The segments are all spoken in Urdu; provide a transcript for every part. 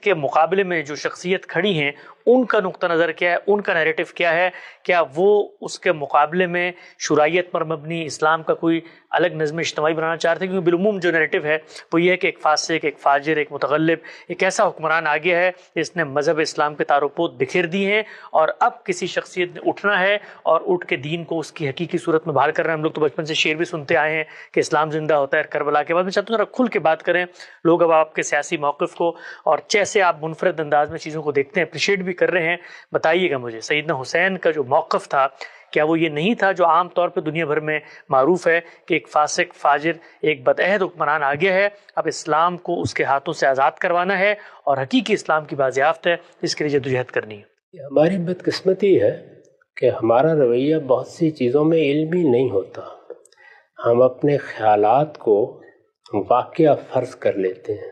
کے مقابلے میں جو شخصیت کھڑی ہیں ان کا نقطہ نظر کیا ہے، ان کا نیریٹو کیا ہے؟ کیا وہ اس کے مقابلے میں شرائعت پر مبنی اسلام کا کوئی الگ نظم اجتماعی بنانا چاہتے ہیں؟ کیونکہ بالعموم جو نیریٹو ہے وہ یہ ہے کہ ایک فاسق، ایک فاجر، ایک متغلب، ایک ایسا حکمران آ گیا ہے جس نے مذہب اسلام کے تار و پود بکھیر دی ہیں، اور اب کسی شخصیت نے اٹھنا ہے اور اٹھ کے دین کو اس کی حقیقی صورت میں باہر کر رہے ہیں۔ ہم لوگ تو بچپن سے شعر بھی سنتے آئے ہیں کہ اسلام زندہ ہوتا ہے کربلا کے بعد۔ میں چاہتا ہوں ذرا کھل کے بات کریں، لوگ اب آپ کے سیاسی موقف کو اور جیسے آپ منفرد انداز میں چیزوں کو دیکھتے ہیں اپریشیٹ بھی کر رہے ہیں، بتائیے گا مجھے سیدنا حسین کا جو موقف تھا کیا وہ یہ نہیں تھا جو عام طور پہ دنیا بھر میں معروف ہے کہ ایک فاسق، فاجر، ایک بدعہد حکمران آ گیا ہے، اب اسلام کو اس کے ہاتھوں سے آزاد کروانا ہے اور حقیقی اسلام کی بازیافت ہے، اس کے لیے جدوجہد کرنی ہے؟ ہماری بدقسمتی ہے کہ ہمارا رویہ بہت سی چیزوں میں علمی نہیں ہوتا۔ ہم اپنے خیالات کو واقعہ فرض کر لیتے ہیں۔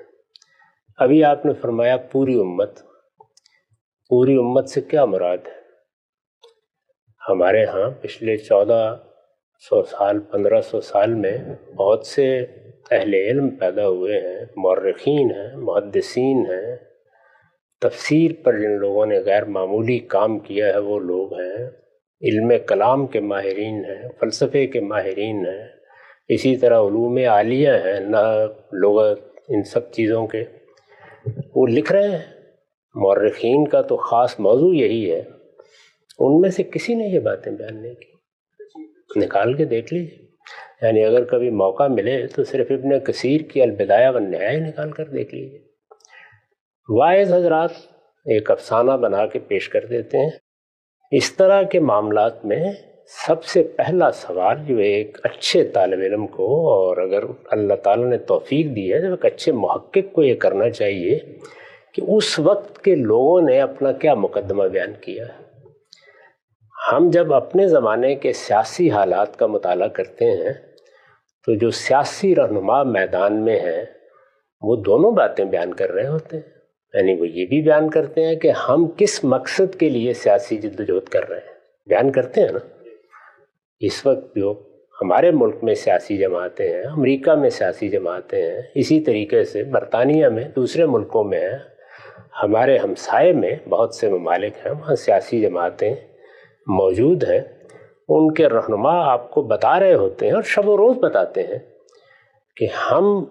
ابھی آپ نے فرمایا پوری امت، پوری امت سے کیا مراد ہے؟ ہمارے ہاں پچھلے 1400 سال 1500 سال میں بہت سے اہل علم پیدا ہوئے ہیں، مورخین ہیں، محدثین ہیں، تفسیر پر جن لوگوں نے غیر معمولی کام کیا ہے وہ لوگ ہیں، علم کلام کے ماہرین ہیں، فلسفے کے ماہرین ہیں، اسی طرح علوم عالیہ ہیں، نحو، لغت، ان سب چیزوں کے وہ لکھ رہے ہیں۔ مورخین کا تو خاص موضوع یہی ہے، ان میں سے کسی نے یہ باتیں بیان نہیں کی، نکال کے دیکھ لیجیے۔ یعنی اگر کبھی موقع ملے تو صرف ابن کثیر کی البدایہ والنہایہ نکال کر دیکھ لیجیے۔ واعظ حضرات ایک افسانہ بنا کے پیش کر دیتے ہیں۔ اس طرح کے معاملات میں سب سے پہلا سوال جو ایک اچھے طالب علم کو، اور اگر اللہ تعالیٰ نے توفیق دی ہے تو ایک اچھے محقق کو یہ کرنا چاہیے کہ اس وقت کے لوگوں نے اپنا کیا مقدمہ بیان کیا ہے۔ ہم جب اپنے زمانے کے سیاسی حالات کا مطالعہ کرتے ہیں تو جو سیاسی رہنما میدان میں ہیں وہ دونوں باتیں بیان کر رہے ہوتے ہیں۔ یعنی وہ یہ بھی بیان کرتے ہیں کہ ہم کس مقصد کے لیے سیاسی جدوجہد کر رہے ہیں، بیان کرتے ہیں نا۔ اس وقت جو ہمارے ملک میں سیاسی جماعتیں ہیں، امریکہ میں سیاسی جماعتیں ہیں، اسی طریقے سے برطانیہ میں، دوسرے ملکوں میں ہیں، ہمارے ہمسائے میں بہت سے ممالک ہیں، وہاں سیاسی جماعتیں موجود ہیں۔ ان کے رہنما آپ کو بتا رہے ہوتے ہیں اور شب و روز بتاتے ہیں کہ ہم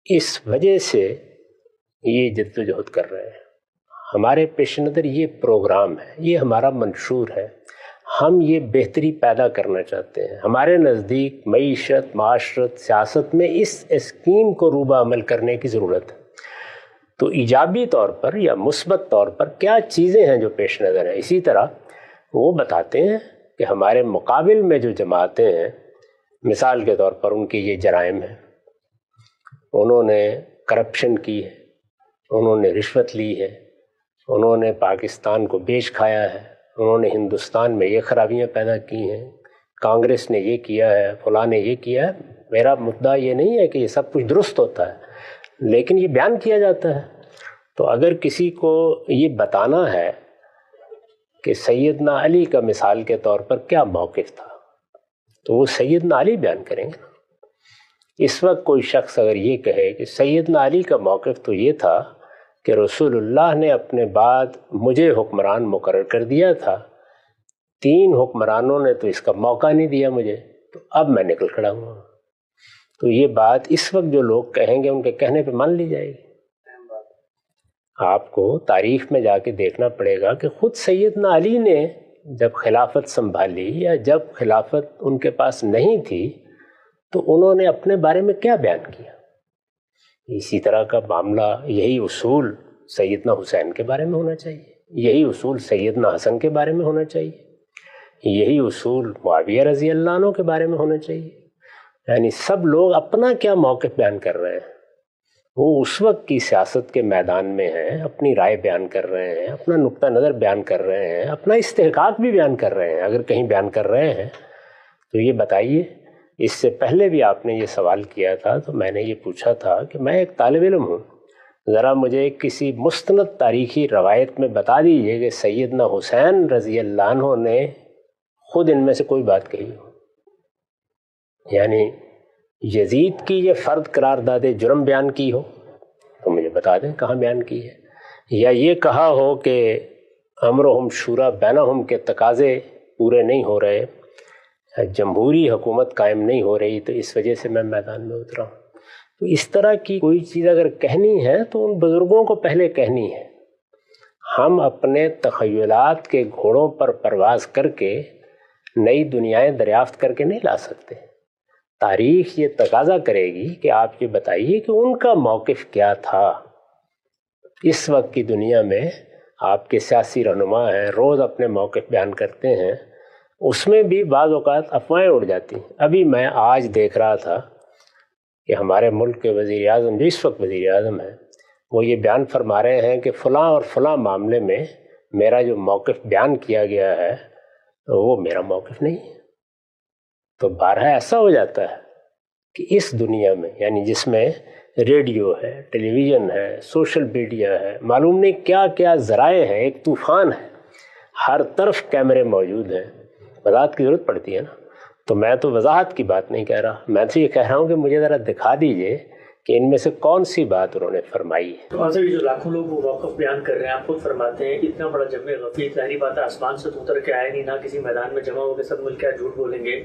اس وجہ سے یہ جدوجہد کر رہے ہیں، ہمارے پیش نظر یہ پروگرام ہے، یہ ہمارا منشور ہے، ہم یہ بہتری پیدا کرنا چاہتے ہیں، ہمارے نزدیک معیشت، معاشرت، سیاست میں اس اسکیم کو روبہ عمل کرنے کی ضرورت ہے۔ تو ایجابی طور پر یا مثبت طور پر کیا چیزیں ہیں جو پیش نظر ہیں، اسی طرح وہ بتاتے ہیں کہ ہمارے مقابل میں جو جماعتیں ہیں، مثال کے طور پر ان کے یہ جرائم ہیں، انہوں نے کرپشن کی ہے، انہوں نے رشوت لی ہے، انہوں نے پاکستان کو بیچ کھایا ہے، انہوں نے ہندوستان میں یہ خرابیاں پیدا کی ہیں، کانگریس نے یہ کیا ہے، فلاں نے یہ کیا ہے۔ میرا مدعا یہ نہیں ہے کہ یہ سب کچھ درست ہوتا ہے، لیکن یہ بیان کیا جاتا ہے۔ تو اگر کسی کو یہ بتانا ہے کہ سیدنا علی کا مثال کے طور پر کیا موقف تھا تو وہ سیدنا علی بیان کریں گے۔ اس وقت کوئی شخص اگر یہ کہے کہ سیدنا علی کا موقف تو یہ تھا کہ رسول اللہ نے اپنے بعد مجھے حکمران مقرر کر دیا تھا، 3 حکمرانوں نے تو اس کا موقع نہیں دیا مجھے، تو اب میں نکل کھڑا ہوں۔ تو یہ بات اس وقت جو لوگ کہیں گے ان کے کہنے پہ مان لی جائے گی۔ آپ کو تاریخ میں جا کے دیکھنا پڑے گا کہ خود سیدنا علی نے جب خلافت سنبھالی یا جب خلافت ان کے پاس نہیں تھی تو انہوں نے اپنے بارے میں کیا بیان کیا۔ اسی طرح کا معاملہ، یہی اصول سیدنا حسین کے بارے میں ہونا چاہیے، یہی اصول سیدنا حسن کے بارے میں ہونا چاہیے، یہی اصول معاویہ رضی اللہ عنہ کے بارے میں ہونا چاہیے۔ یعنی سب لوگ اپنا کیا موقف بیان کر رہے ہیں، وہ اس وقت کی سیاست کے میدان میں ہیں، اپنی رائے بیان کر رہے ہیں، اپنا نقطہ نظر بیان کر رہے ہیں، اپنا استحقاق بھی بیان کر رہے ہیں۔ اگر کہیں بیان کر رہے ہیں تو یہ بتائیے۔ اس سے پہلے بھی آپ نے یہ سوال کیا تھا تو میں نے یہ پوچھا تھا کہ میں ایک طالب علم ہوں، ذرا مجھے کسی مستند تاریخی روایت میں بتا دیجئے کہ سیدنا حسین رضی اللہ عنہ نے خود ان میں سے کوئی بات کہی ہو، یعنی یزید کی یہ فرد قرار داد جرم بیان کی ہو تو مجھے بتا دیں کہاں بیان کی ہے، یا یہ کہا ہو کہ امرہم شورا بینہم کے تقاضے پورے نہیں ہو رہے، جمہوری حکومت قائم نہیں ہو رہی تو اس وجہ سے میں میدان میں اترا ہوں۔ تو اس طرح کی کوئی چیز اگر کہنی ہے تو ان بزرگوں کو پہلے کہنی ہے۔ ہم اپنے تخیلات کے گھوڑوں پر پرواز کر کے نئی دنیایں دریافت کر کے نہیں لا سکتے۔ تاریخ یہ تقاضا کرے گی کہ آپ یہ بتائیے کہ ان کا موقف کیا تھا۔ اس وقت کی دنیا میں آپ کے سیاسی رہنما ہیں، روز اپنے موقف بیان کرتے ہیں، اس میں بھی بعض اوقات افواہیں اڑ جاتی ہیں۔ ابھی میں آج دیکھ رہا تھا کہ ہمارے ملک کے وزیر اعظم، جو اس وقت وزیر اعظم ہیں، وہ یہ بیان فرما رہے ہیں کہ فلاں اور فلاں معاملے میں میرا جو موقف بیان کیا گیا ہے وہ میرا موقف نہیں ہے۔ تو بارہا ایسا ہو جاتا ہے کہ اس دنیا میں، یعنی جس میں ریڈیو ہے، ٹیلی ویژن ہے، سوشل میڈیا ہے، معلوم نہیں کیا کیا ذرائع ہیں، ایک طوفان ہے، ہر طرف کیمرے موجود ہیں، وضاحت کی ضرورت پڑتی ہے نا۔ تو میں تو وضاحت کی بات نہیں کہہ رہا، میں تو یہ کہہ رہا ہوں کہ مجھے ذرا دکھا دیجئے کہ ان میں سے کون سی بات انہوں نے فرمائی ہے۔ تو آصف، جو لاکھوں لوگ وہ موقف بیان کر رہے ہیں، آپ خود فرماتے ہیں اتنا بڑا جمع غفیر، ظاہری بات ہے آسمان سے تو اتر کے آئے نہیں، نہ کسی میدان میں جمع ہو کے سب مل کے جھوٹ بولیں گے۔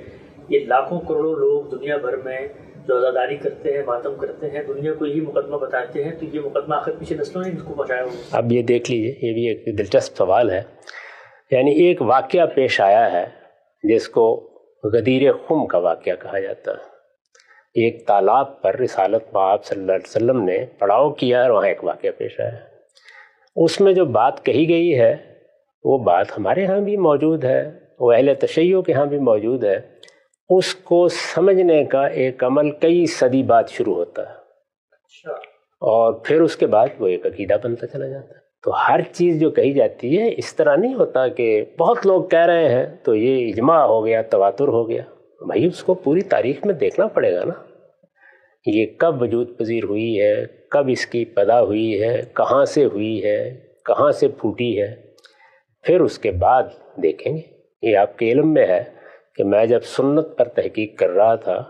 یہ لاکھوں کروڑوں لوگ دنیا بھر میں جو عزاداری کرتے ہیں، ماتم کرتے ہیں، دنیا کو یہی مقدمہ بتاتے ہیں، تو یہ مقدمہ آخر پیچھے نسلوں نے اس کو پہنچایا ہوگا۔ اب یہ دیکھ لیجئے، یہ بھی ایک دلچسپ سوال ہے۔ یعنی ایک واقعہ پیش آیا ہے جس کو غدیر خم کا واقعہ کہا جاتا ہے۔ ایک تالاب پر رسالت پاک صلی اللہ علیہ وسلم نے پڑاؤ کیا اور وہاں ایک واقعہ پیش آیا۔ اس میں جو بات کہی گئی ہے وہ بات ہمارے ہاں بھی موجود ہے، وہ اہل تشیع کے ہاں بھی موجود ہے۔ اس کو سمجھنے کا ایک عمل کئی صدی بعد شروع ہوتا ہے، اور پھر اس کے بعد وہ ایک عقیدہ بنتا چلا جاتا ہے۔ تو ہر چیز جو کہی جاتی ہے اس طرح نہیں ہوتا کہ بہت لوگ کہہ رہے ہیں تو یہ اجماع ہو گیا، تواتر ہو گیا۔ بھائی اس کو پوری تاریخ میں دیکھنا پڑے گا نا، یہ کب وجود پذیر ہوئی ہے، کب اس کی پیدا ہوئی ہے، کہاں سے ہوئی ہے، کہاں سے پھوٹی ہے، پھر اس کے بعد دیکھیں گے۔ یہ آپ کے علم میں ہے کہ میں جب سنت پر تحقیق کر رہا تھا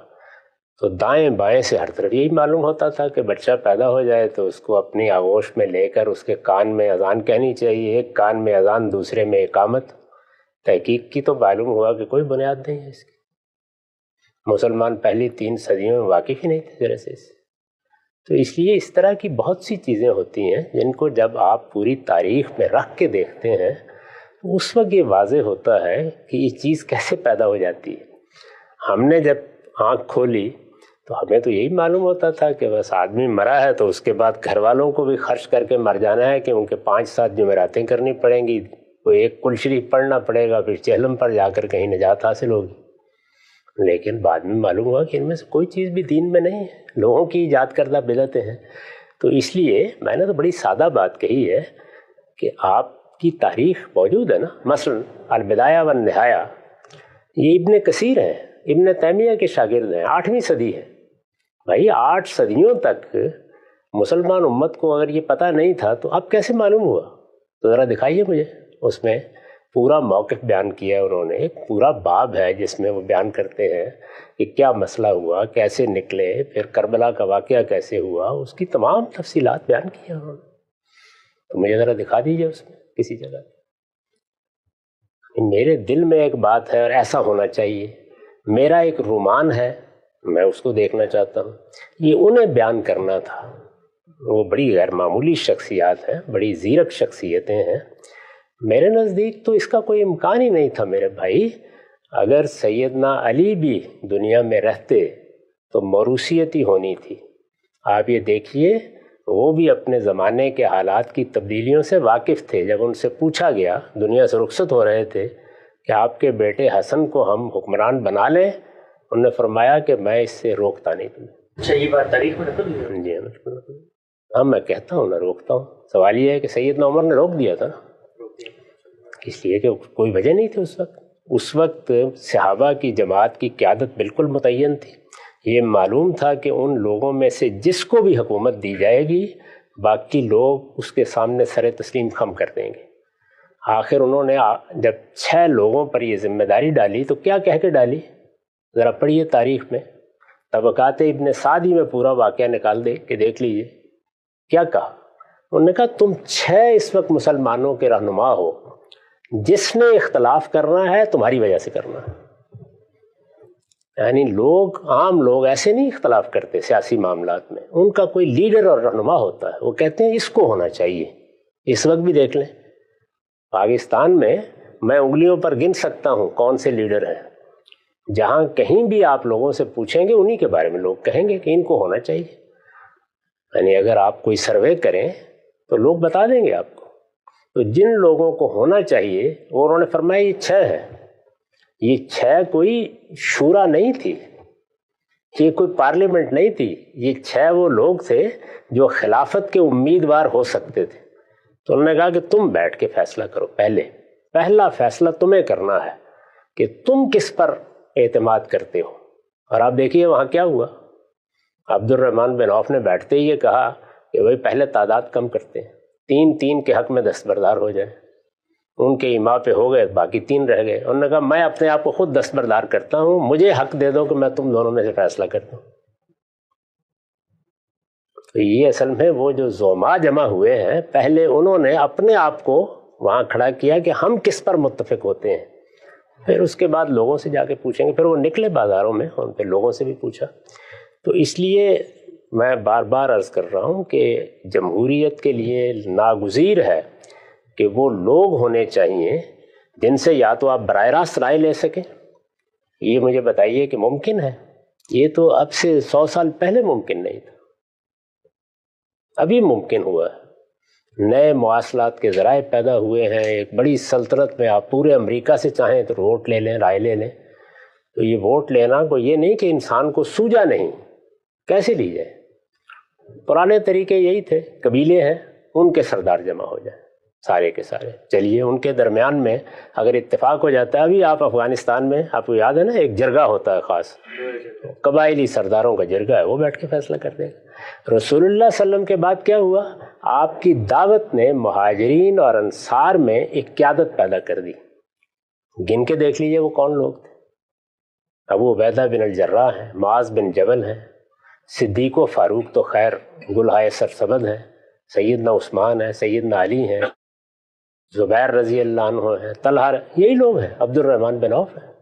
تو دائیں بائیں سے ہر طرف یہی معلوم ہوتا تھا کہ بچہ پیدا ہو جائے تو اس کو اپنی آغوش میں لے کر اس کے کان میں اذان کہنی چاہیے، ایک کان میں اذان دوسرے میں اقامت۔ تحقیق کی تو معلوم ہوا کہ کوئی بنیاد نہیں ہے اس کی۔ مسلمان پہلی 3 صدیوں میں واقف ہی نہیں تھے ذرا سے اس سے۔ تو اس لیے اس طرح کی بہت سی چیزیں ہوتی ہیں جن کو جب آپ پوری تاریخ میں رکھ کے دیکھتے ہیں تو اس وقت یہ واضح ہوتا ہے کہ یہ چیز کیسے پیدا ہو جاتی ہے۔ ہم نے جب آنکھ کھولی تو ہمیں تو یہی معلوم ہوتا تھا کہ بس آدمی مرا ہے تو اس کے بعد گھر والوں کو بھی خرچ کر کے مر جانا ہے، کہ ان کے 5-7 جمعراتیں کرنی پڑیں گی، کوئی ایک کل شریف پڑھنا پڑے گا، پھر چہلم پر جا کر کہیں نجات حاصل ہوگی۔ لیکن بعد میں معلوم ہوا کہ ان میں سے کوئی چیز بھی دین میں نہیں ہے، لوگوں کی ایجاد کردہ بدعتیں ہیں۔ تو اس لیے میں نے تو بڑی سادہ بات کہی ہے کہ آپ کی تاریخ موجود ہے نا، مثلا البدایہ والنہایہ، یہ ابن کثیر ہیں، ابن تیمیہ کے شاگرد ہیں، 8ویں صدی ہے۔ بھائی 8 صدیوں تک مسلمان امت کو اگر یہ پتہ نہیں تھا تو اب کیسے معلوم ہوا؟ تو ذرا دکھائیے مجھے۔ اس میں پورا موقف بیان کیا ہے انہوں نے، ایک پورا باب ہے جس میں وہ بیان کرتے ہیں کہ کیا مسئلہ ہوا، کیسے نکلے، پھر کربلا کا واقعہ کیسے ہوا، اس کی تمام تفصیلات بیان کی ہیں انہوں نے۔ تو مجھے ذرا دکھا دیجئے اس میں کسی جگہ۔ میرے دل میں ایک بات ہے اور ایسا ہونا چاہیے، میرا ایک رومان ہے، میں اس کو دیکھنا چاہتا ہوں، یہ انہیں بیان کرنا تھا۔ وہ بڑی غیر معمولی شخصیات ہیں، بڑی زیرک شخصیتیں ہیں۔ میرے نزدیک تو اس کا کوئی امکان ہی نہیں تھا میرے بھائی۔ اگر سیدنا علی بھی دنیا میں رہتے تو موروثیت ہی ہونی تھی۔ آپ یہ دیکھیے، وہ بھی اپنے زمانے کے حالات کی تبدیلیوں سے واقف تھے۔ جب ان سے پوچھا گیا، دنیا سے رخصت ہو رہے تھے، کہ آپ کے بیٹے حسن کو ہم حکمران بنا لیں، انہوں نے فرمایا کہ میں اس سے روکتا نہیں تمہیں۔ اچھا، یہ بات تاریخ میں نقل ہوئی ہے؟ جی ہاں، میں کہتا ہوں نہ روکتا ہوں۔ سوال یہ ہے کہ سیدنا عمر نے روک دیا تھا نا، اس لیے کہ کوئی وجہ نہیں تھی اس وقت۔ اس وقت صحابہ کی جماعت کی قیادت بالکل متعین تھی۔ یہ معلوم تھا کہ ان لوگوں میں سے جس کو بھی حکومت دی جائے گی، باقی لوگ اس کے سامنے سر تسلیم خم کر دیں گے۔ آخر انہوں نے جب 6 لوگوں پر یہ ذمہ داری ڈالی تو کیا کہہ کے ڈالی؟ ذرا پڑھیے تاریخ میں، طبقات ابن سعدی میں پورا واقعہ نکال دے کہ دیکھ لیجئے کیا کہا۔ انہوں نے کہا تم 6 اس وقت مسلمانوں کے رہنما ہو، جس نے اختلاف کرنا ہے تمہاری وجہ سے کرنا ہے. یعنی عام لوگ ایسے نہیں اختلاف کرتے سیاسی معاملات میں، ان کا کوئی لیڈر اور رہنما ہوتا ہے، وہ کہتے ہیں اس کو ہونا چاہیے. اس وقت بھی دیکھ لیں پاکستان میں میں انگلیوں پر گن سکتا ہوں کون سے لیڈر ہیں، جہاں کہیں بھی آپ لوگوں سے پوچھیں گے انہی کے بارے میں لوگ کہیں گے کہ ان کو ہونا چاہیے. یعنی اگر آپ کوئی سروے کریں تو لوگ بتا دیں گے آپ کو. تو جن لوگوں کو ہونا چاہیے وہ انہوں نے فرمایا یہ 6 ہے. یہ 6 کوئی شورا نہیں تھی، یہ کوئی پارلیمنٹ نہیں تھی، یہ 6 وہ لوگ تھے جو خلافت کے امیدوار ہو سکتے تھے. تو انہوں نے کہا کہ تم بیٹھ کے فیصلہ کرو. پہلا فیصلہ تمہیں کرنا ہے کہ تم کس پر اعتماد کرتے ہو. اور آپ دیکھیے وہاں کیا ہوا. عبد الرحمن بن عوف نے بیٹھتے ہی یہ کہا کہ بھائی پہلے تعداد کم کرتے ہیں، 3 کے حق میں دستبردار ہو جائے. ان کے ایما پہ ہو گئے، باقی 3 رہ گئے. انہوں نے کہا میں اپنے آپ کو خود دستبردار کرتا ہوں، مجھے حق دے دو کہ میں تم دونوں میں سے فیصلہ کرتا ہوں. تو یہ اصل میں وہ جو زعما جمع ہوئے ہیں، پہلے انہوں نے اپنے آپ کو وہاں کھڑا کیا کہ ہم کس پر متفق ہوتے ہیں. پھر اس کے بعد لوگوں سے جا کے پوچھیں گے. پھر وہ نکلے بازاروں میں، ان پہ لوگوں سے بھی پوچھا. تو اس لیے میں بار بار عرض کر رہا ہوں کہ جمہوریت کے لیے ناگزیر ہے کہ وہ لوگ ہونے چاہیے جن سے یا تو آپ براہ راست رائے لے سکیں. یہ مجھے بتائیے کہ ممکن ہے؟ یہ تو اب سے 100 سال پہلے ممکن نہیں تھا، ابھی ممکن ہوا ہے. نئے مواصلات کے ذرائع پیدا ہوئے ہیں. ایک بڑی سلطنت میں آپ پورے امریکہ سے چاہیں تو ووٹ لے لیں، رائے لے لیں. تو یہ ووٹ لینا کو یہ نہیں کہ انسان کو سوجا نہیں، کیسے لی جائے. پرانے طریقے یہی تھے، قبیلے ہیں ان کے سردار جمع ہو جائیں سارے کے سارے، چلیے ان کے درمیان میں اگر اتفاق ہو جاتا ہے. ابھی آپ افغانستان میں آپ کو یاد ہے نا ایک جرگہ ہوتا ہے خاص، قبائلی سرداروں کا جرگہ ہے، وہ بیٹھ کے فیصلہ کر دے گا. رسول اللہ صلی اللہ علیہ وسلم کے بعد کیا ہوا؟ آپ کی دعوت نے مہاجرین اور انصار میں ایک قیادت پیدا کر دی. گن کے دیکھ لیجئے وہ کون لوگ تھے. ابو عبیدہ بن الجراح ہیں، معاذ بن جبل ہیں، صدیق و فاروق تو خیر گلہائے سرسبد ہیں، سیدنا عثمان ہیں، سیدنا علی ہیں، زبیر رضی اللہ عنہ ہیں، طلحہ، یہی لوگ ہیں. عبد الرحمن بن عوف ہیں.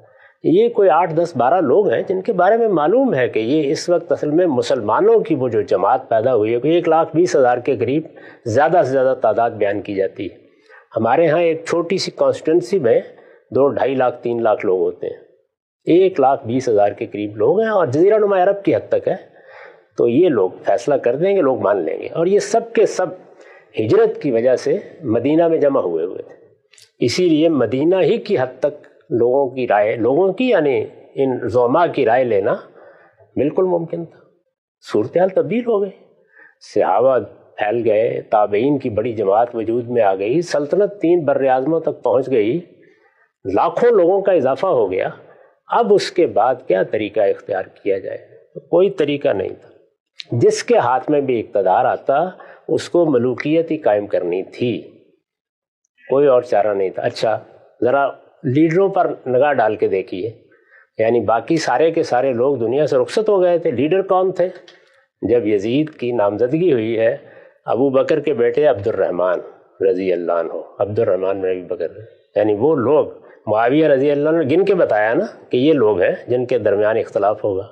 یہ کوئی 8 10 12 لوگ ہیں جن کے بارے میں معلوم ہے کہ یہ اس وقت اصل میں مسلمانوں کی وہ جو جماعت پیدا ہوئی ہے، کوئی 1,20,000 کے قریب زیادہ سے زیادہ تعداد بیان کی جاتی ہے. ہمارے ہاں ایک چھوٹی سی کانسٹیٹنسی میں 2 2.5 لاکھ 3 لاکھ لوگ ہوتے ہیں، 1,20,000 کے قریب لوگ ہیں اور جزیرہ نما عرب کی حد تک ہے. تو یہ لوگ فیصلہ کر دیں گے، لوگ مان لیں گے. اور یہ سب کے سب ہجرت کی وجہ سے مدینہ میں جمع ہوئے تھے. اسی لیے مدینہ ہی کی حد تک لوگوں کی رائے، لوگوں کی یعنی ان زعما کی رائے لینا بالکل ممکن تھا. صورتحال تبدیل ہو گئی، صحابہ پھیل گئے، تابعین کی بڑی جماعت وجود میں آ گئی، سلطنت 3 بر اعظموں تک پہنچ گئی، لاکھوں لوگوں کا اضافہ ہو گیا. اب اس کے بعد کیا طریقہ اختیار کیا جائے؟ کوئی طریقہ نہیں تھا. جس کے ہاتھ میں بھی اقتدار آتا اس کو ملوکیت ہی قائم کرنی تھی، کوئی اور چارہ نہیں تھا. اچھا ذرا لیڈروں پر نگاہ ڈال کے دیکھیے، یعنی باقی سارے کے سارے لوگ دنیا سے رخصت ہو گئے تھے. لیڈر کون تھے؟ جب یزید کی نامزدگی ہوئی ہے، ابو بکر کے بیٹے عبد الرحمن رضی اللہ عنہ، عبد الرحمن بن ابی بکر، یعنی وہ لوگ معاویہ رضی اللہ عنہ گن کے بتایا نا کہ یہ لوگ ہیں جن کے درمیان اختلاف ہوگا.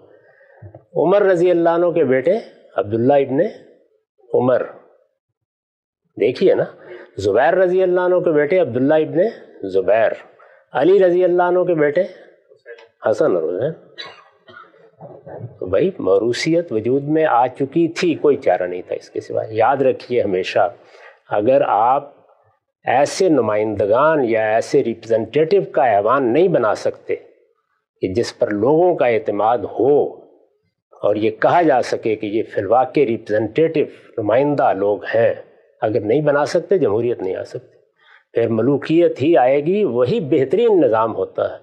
عمر رضی اللہ عنہ کے بیٹے عبداللہ ابن عمر، دیکھیے نا. زبیر رضی اللہ عنہ کے بیٹے عبداللہ ابن زبیر، علی رضی اللہ عنہ کے بیٹے حسن اور حسین. تو بھائی موروثیت وجود میں آ چکی تھی، کوئی چارہ نہیں تھا اس کے سوا. یاد رکھیے ہمیشہ، اگر آپ ایسے نمائندگان یا ایسے ریپرزنٹیٹیو کا ایوان نہیں بنا سکتے کہ جس پر لوگوں کا اعتماد ہو اور یہ کہا جا سکے کہ یہ فی الواقع ریپرزنٹیٹیو نمائندہ لوگ ہیں، اگر نہیں بنا سکتے جمہوریت نہیں آ سکتی. پھر ملوکیت ہی آئے گی، وہی بہترین نظام ہوتا ہے.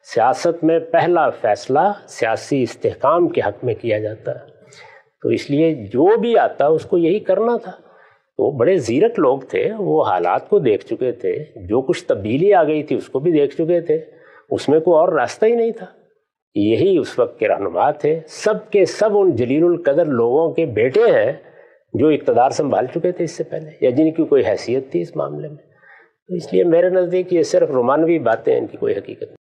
سیاست میں پہلا فیصلہ سیاسی استحکام کے حق میں کیا جاتا ہے. تو اس لیے جو بھی آتا اس کو یہی کرنا تھا. وہ بڑے زیرک لوگ تھے، وہ حالات کو دیکھ چکے تھے، جو کچھ تبدیلی آ گئی تھی اس کو بھی دیکھ چکے تھے، اس میں کوئی اور راستہ ہی نہیں تھا. یہی اس وقت کے رہنما تھے. سب کے سب ان جلیل القدر لوگوں کے بیٹے ہیں جو اقتدار سنبھال چکے تھے اس سے پہلے یا جن کی کوئی حیثیت تھی اس معاملے میں. تو اس لیے میرے نزدیک یہ صرف رومانوی باتیں ہیں، ان کی کوئی حقیقت نہیں.